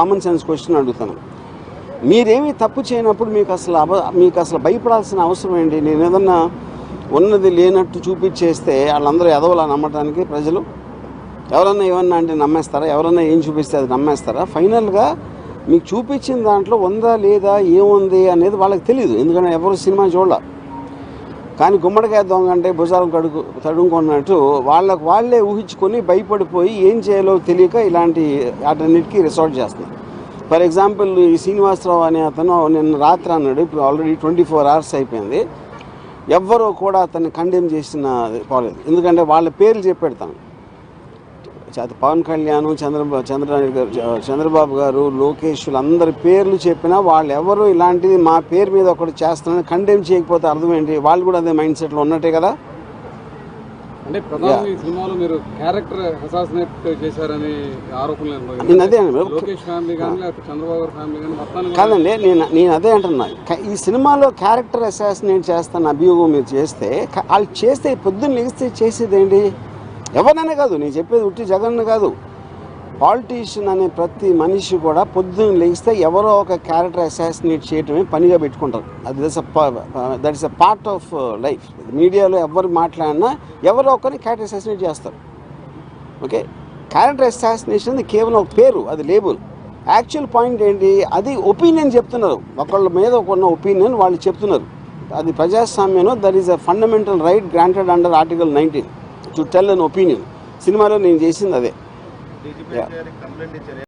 Common sense question అడుగుతాను. మీరేమీ తప్పు చేయనప్పుడు మీకు అసలు భయపడాల్సిన అవసరం ఏంటి? నేను ఏదన్నా ఉన్నది లేనట్టు చూపించేస్తే వాళ్ళందరూ ఎదవలా నమ్మటానికి ప్రజలు? ఎవరన్నా ఏమన్నా అంటే నమ్మేస్తారా? ఎవరన్నా ఏం చూపిస్తే అది నమ్మేస్తారా? ఫైనల్గా మీకు చూపించిన దాంట్లో ఉందా లేదా ఏముంది అనేది వాళ్ళకి తెలియదు, ఎందుకంటే ఎవరు సినిమా చూడాల. కానీ గుమ్మడికాయ దొంగ అంటే భుజాలు తడుముకున్నట్టు వాళ్ళే ఊహించుకొని భయపడిపోయి ఏం చేయాలో తెలియక ఇలాంటి వాటన్నిటికీ రిసార్ట్ చేస్తున్నారు. ఫర్ ఎగ్జాంపుల్ ఈ శ్రీనివాసరావు అనే అతను నిన్న రాత్రి అన్నాడు, ఇప్పుడు ఆల్రెడీ 24 hours అయిపోయింది, ఎవ్వరూ కూడా అతన్ని కండెమ్ చేసిన పోలేదు. ఎందుకంటే వాళ్ళ పేర్లు చెప్పెడతాను. పవన్ కళ్యాణ్, చంద్రబాబు గారు, లోకేష్ అందరి పేర్లు చెప్పినా వాళ్ళు ఎవరు ఇలాంటిది మా పేరు మీద ఒకటి చేస్తున్నారని కండెమ్ చేయకపోతే అర్థం ఏంటి? వాళ్ళు కూడా అదే మైండ్ సెట్లో ఉన్నట్టే కదా. అంటే ప్రధానంగా ఈ సినిమాలో మీరు క్యారెక్టర్ అసాసినేట్ చేశారని ఆరోపణలు. నేను అదే లోకేష్ ఫ్యామిలీ కానీ లేకపోతే చంద్రబాబు గారి ఫ్యామిలీ కానీ మొత్తాన్ని కాదండి, నేను అదే అంటున్నా. ఈ సినిమాలో క్యారెక్టర్ అసాసినేట్ చేస్తాను అభియోగం మీరు చేస్తే, వాళ్ళు చేస్తే పొద్దున్న లెగిస్తే చేసేది ఏంటి? ఎవరినైనా కాదు, నేను చెప్పేది ఉట్టి జగన్ కాదు, పాలిటీషియన్ అనే ప్రతి మనిషి కూడా పొద్దున్న లెగిస్తే ఎవరో ఒక క్యారెక్టర్ అసాసినేట్ చేయటమే పనిగా పెట్టుకుంటారు. అది that is a part of life. మీడియాలో ఎవరు మాట్లాడినా ఎవరో ఒకరిని క్యారెక్టర్ అసాసినేట్ చేస్తారు. ఓకే, క్యారెక్టర్ అసాసినేషన్ కేవలం ఒక పేరు, అది లేబుల్. యాక్చువల్ పాయింట్ ఏంటి? అది ఒపీనియన్ చెప్తున్నారు, ఒకళ్ళ మీద ఉన్న ఒపీనియన్ వాళ్ళు చెప్తున్నారు. అది ప్రజాస్వామ్యంలో that is a fundamental right granted under Article 19 to tell an opinion. సినిమాలో నేను చేసింది అదే.